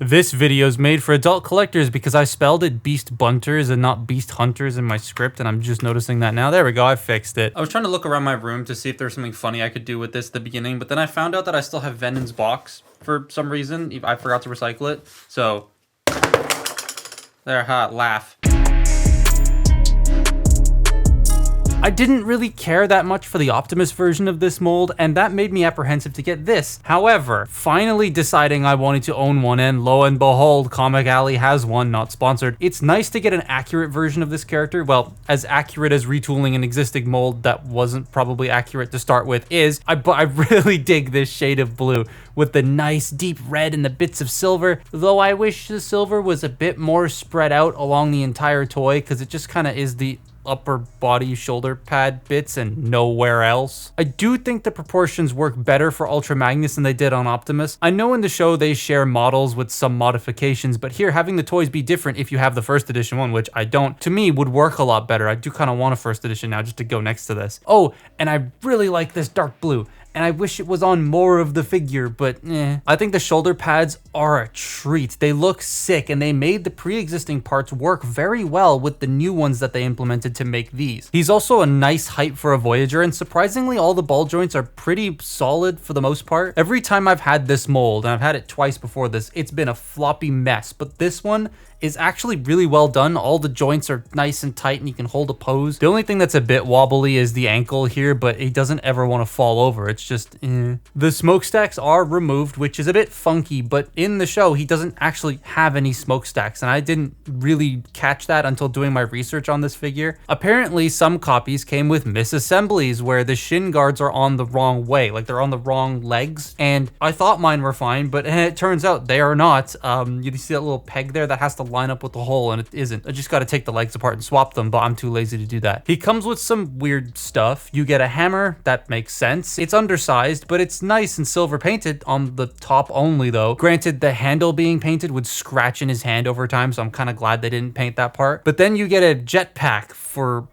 This video is made for adult collectors because I spelled it Beast Bunters and not Beast Hunters in my script, and I'm just noticing that now. There we go, I fixed it. I was trying to look around my room to see if there's something funny I could do with this at the beginning, but then I found out that I still have Venon's box for some reason. I forgot to recycle it, so there, laugh. I didn't really care that much for the Optimus version of this mold, and that made me apprehensive to get this. However, finally deciding I wanted to own one, and lo and behold, Comic Alley has one, not sponsored. It's nice to get an accurate version of this character. Well, as accurate as retooling an existing mold that wasn't probably accurate to start with is. I really dig this shade of blue with the nice deep red and the bits of silver, though I wish the silver was a bit more spread out along the entire toy, because it just kind of is the upper body shoulder pad bits and nowhere else. I do think the proportions work better for Ultra Magnus than they did on Optimus. I know in the show they share models with some modifications, but here having the toys be different if you have the first edition one, which I don't, to me would work a lot better. I do kind of want a first edition now just to go next to this. Oh, and I really like this dark blue, and I wish it was on more of the figure, but I think the shoulder pads are a treat. They look sick, and they made the pre-existing parts work very well with the new ones that they implemented to make these. He's also a nice height for a Voyager, and surprisingly all the ball joints are pretty solid for the most part. Every time I've had this mold, and I've had it twice before this, it's been a floppy mess, but this one is actually really well done. All the joints are nice and tight and you can hold a pose. The only thing that's a bit wobbly is the ankle here, but he doesn't ever want to fall over. It's just The smokestacks are removed, which is a bit funky, but in the show he doesn't actually have any smokestacks, and I didn't really catch that until doing my research on this figure. Apparently some copies came with misassemblies where the shin guards are on the wrong way, like they're on the wrong legs, and I thought mine were fine, but it turns out they are not. You see that little peg there that has to line up with the hole, and it isn't. I just got to take the legs apart and swap them, but I'm too lazy to do that. He comes with some weird stuff. You get a hammer, that makes sense. It's undersized, but it's nice and silver painted on the top only though. Granted, the handle being painted would scratch in his hand over time, so I'm kind of glad they didn't paint that part. But then you get a jetpack for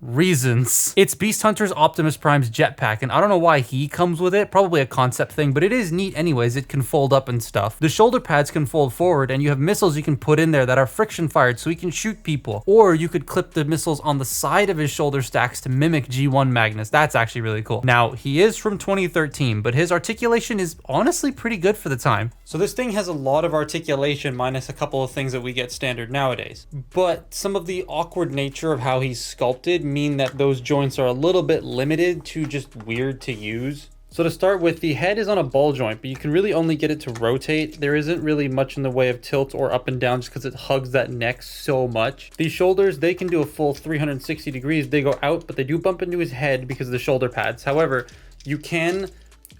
reasons. It's Beast Hunter's Optimus Prime's jetpack, and I don't know why he comes with it. Probably a concept thing, but it is neat anyways. It can fold up and stuff. The shoulder pads can fold forward, and you have missiles you can put in there that are friction fired so he can shoot people. Or you could clip the missiles on the side of his shoulder stacks to mimic G1 Magnus. That's actually really cool. Now, he is from 2013, but his articulation is honestly pretty good for the time. So this thing has a lot of articulation minus a couple of things that we get standard nowadays. But some of the awkward nature of how he's sculpted mean that those joints are a little bit limited to just weird to use. So to start with, the head is on a ball joint, but you can really only get it to rotate. There isn't really much in the way of tilt or up and down just because it hugs that neck so much. These shoulders, they can do a full 360 degrees. They go out, but they do bump into his head because of the shoulder pads. However, you can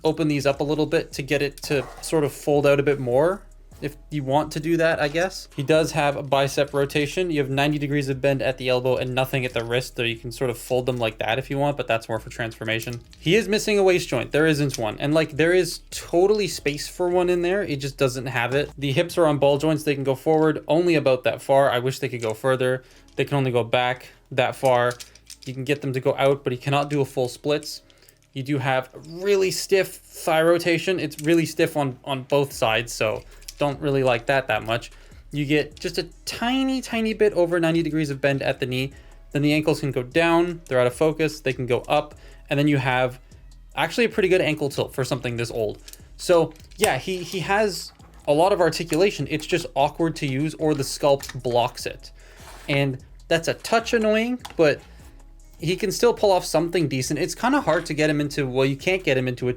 open these up a little bit to get it to sort of fold out a bit more, if you want to do that, I guess. He does have a bicep rotation. You have 90 degrees of bend at the elbow and nothing at the wrist, so you can sort of fold them like that if you want, but that's more for transformation. He is missing a waist joint. There isn't one, and like there is totally space for one in there. It just doesn't have it. The hips are on ball joints. They can go forward only about that far. I wish they could go further. They can only go back that far. You can get them to go out, but he cannot do a full splits. You do have really stiff thigh rotation. It's really stiff on both sides, so don't really like that much. You get just a tiny bit over 90 degrees of bend at the knee. Then the ankles can go down, they're out of focus, they can go up, and then you have actually a pretty good ankle tilt for something this old. So yeah, he has a lot of articulation. It's just awkward to use, or the sculpt blocks it. And that's a touch annoying, but he can still pull off something decent. It's kind of hard to get him into, well, you can't get him into a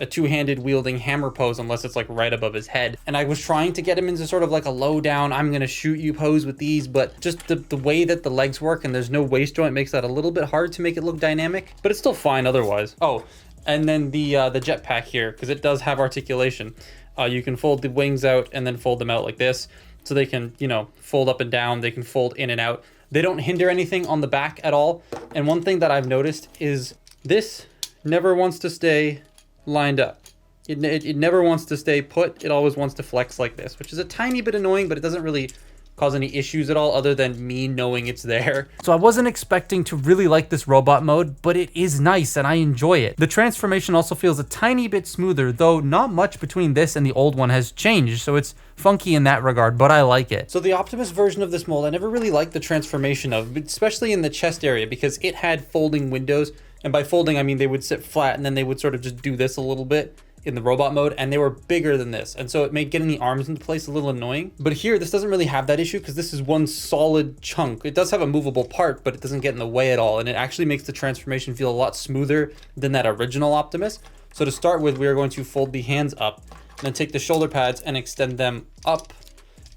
two-handed wielding hammer pose unless it's like right above his head. And I was trying to get him into sort of like a low down, I'm gonna shoot you pose with these, but just the way that the legs work and there's no waist joint makes that a little bit hard to make it look dynamic, but it's still fine otherwise. Oh, and then the jetpack here, because it does have articulation. You can fold the wings out and then fold them out like this, so they can, you know, fold up and down, they can fold in and out. They don't hinder anything on the back at all. And one thing that I've noticed is this never wants to stay lined up. It never wants to stay put. It always wants to flex like this, which is a tiny bit annoying, but it doesn't really cause any issues at all other than me knowing it's there. So I wasn't expecting to really like this robot mode, but it is nice and I enjoy it. The transformation also feels a tiny bit smoother, though not much between this and the old one has changed, so it's funky in that regard, but I like it. So the Optimus version of this mold, I never really liked the transformation of, especially in the chest area, because it had folding windows, and by folding I mean they would sit flat and then they would sort of just do this a little bit in the robot mode, and they were bigger than this, and so it made getting the arms into place a little annoying. But here this doesn't really have that issue because this is one solid chunk. It does have a movable part, but it doesn't get in the way at all, and it actually makes the transformation feel a lot smoother than that original Optimus. So to start with, we are going to fold the hands up and then take the shoulder pads and extend them up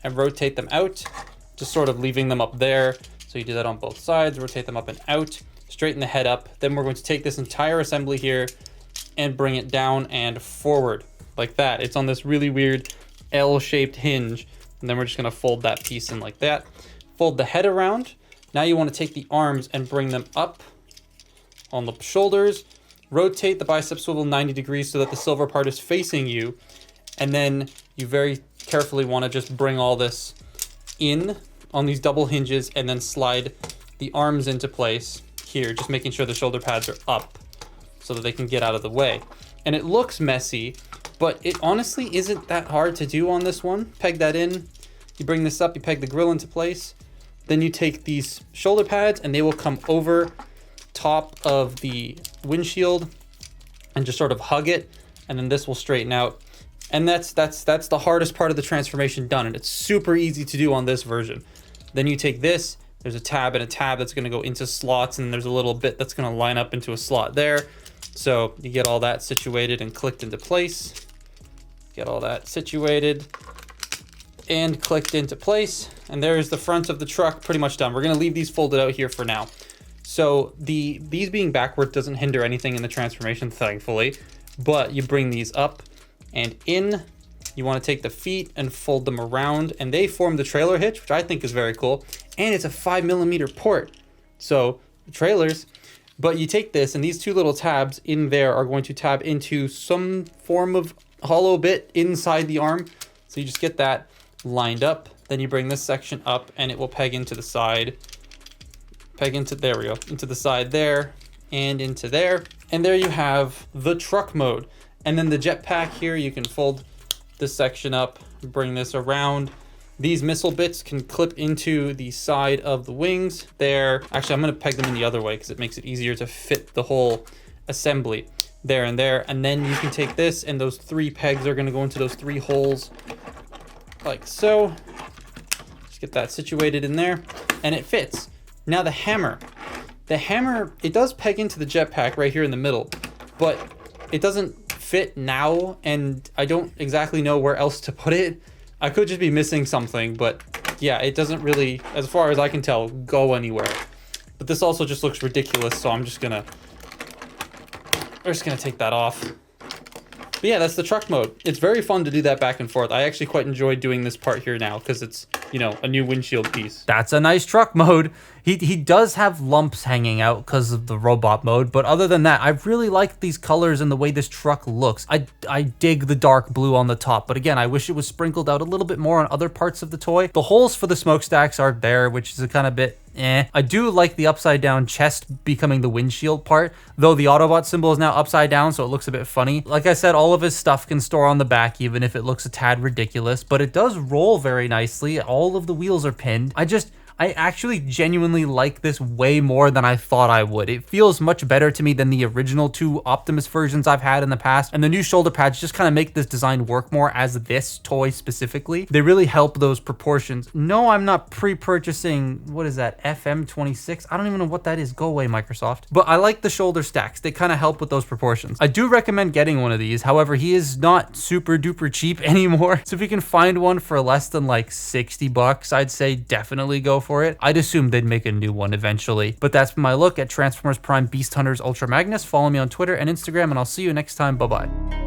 and rotate them out, just sort of leaving them up there. So you do that on both sides, rotate them up and out, straighten the head up. Then we're going to take this entire assembly here and bring it down and forward like that. It's on this really weird L-shaped hinge, and then we're just gonna fold that piece in like that. Fold the head around. Now you want to take the arms and bring them up on the shoulders, rotate the bicep swivel 90 degrees so that the silver part is facing you, and then you very carefully want to just bring all this in on these double hinges and then slide the arms into place here, just making sure the shoulder pads are up so that they can get out of the way. And it looks messy, but it honestly isn't that hard to do on this one. Peg that in, you bring this up, you peg the grill into place, then you take these shoulder pads and they will come over top of the windshield and just sort of hug it, and then this will straighten out. And that's the hardest part of the transformation done, and it's super easy to do on this version. Then you take this, there's a tab and a tab that's gonna go into slots, and there's a little bit that's gonna line up into a slot there. So you get all that situated and clicked into place. Get all that situated and clicked into place. And there's the front of the truck pretty much done. We're gonna leave these folded out here for now. So these being backward doesn't hinder anything in the transformation, thankfully. But you bring these up and in. You wanna take the feet and fold them around, and they form the trailer hitch, which I think is very cool. And it's a 5mm port. So the trailers. But you take this, and these two little tabs in there are going to tab into some form of hollow bit inside the arm. So you just get that lined up. Then you bring this section up, and it will peg into the side. Peg into, there we go, into the side there, and into there. And there you have the truck mode. And then the jetpack here, you can fold this section up, bring this around. These missile bits can clip into the side of the wings there. Actually, I'm gonna peg them in the other way because it makes it easier to fit the whole assembly there and there. And then you can take this, and those 3 pegs are gonna go into those 3 holes like so. Just get that situated in there, and it fits. Now the hammer, it does peg into the jetpack right here in the middle, but it doesn't fit now, and I don't exactly know where else to put it. I could just be missing something, but yeah, it doesn't really, as far as I can tell, go anywhere. But this also just looks ridiculous, so we're just gonna take that off. But yeah, that's the truck mode. It's very fun to do that back and forth. I actually quite enjoy doing this part here now because it's, you know, a new windshield piece. That's a nice truck mode. He does have lumps hanging out because of the robot mode, but other than that, I really like these colors and the way this truck looks. I dig the dark blue on the top, but again, I wish it was sprinkled out a little bit more on other parts of the toy. The holes for the smokestacks are there, which is a kind of bit I do like the upside down chest becoming the windshield part, though the Autobot symbol is now upside down, so it looks a bit funny. Like I said, all of his stuff can store on the back, even if it looks a tad ridiculous, but it does roll very nicely. All of the wheels are pinned. I actually genuinely like this way more than I thought I would. It feels much better to me than the original 2 Optimus versions I've had in the past, and the new shoulder pads just kind of make this design work more as this toy specifically. They really help those proportions. No, I'm not pre-purchasing, what is that, FM26? I don't even know what that is. Go away, Microsoft. But I like the shoulder stacks. They kind of help with those proportions. I do recommend getting one of these. However, he is not super duper cheap anymore. So if you can find one for less than like 60 bucks, I'd say definitely go for it. I'd assume they'd make a new one eventually. But that's my look at Transformers Prime Beast Hunters Ultra Magnus. Follow me on Twitter and Instagram, and I'll see you next time. Bye-bye.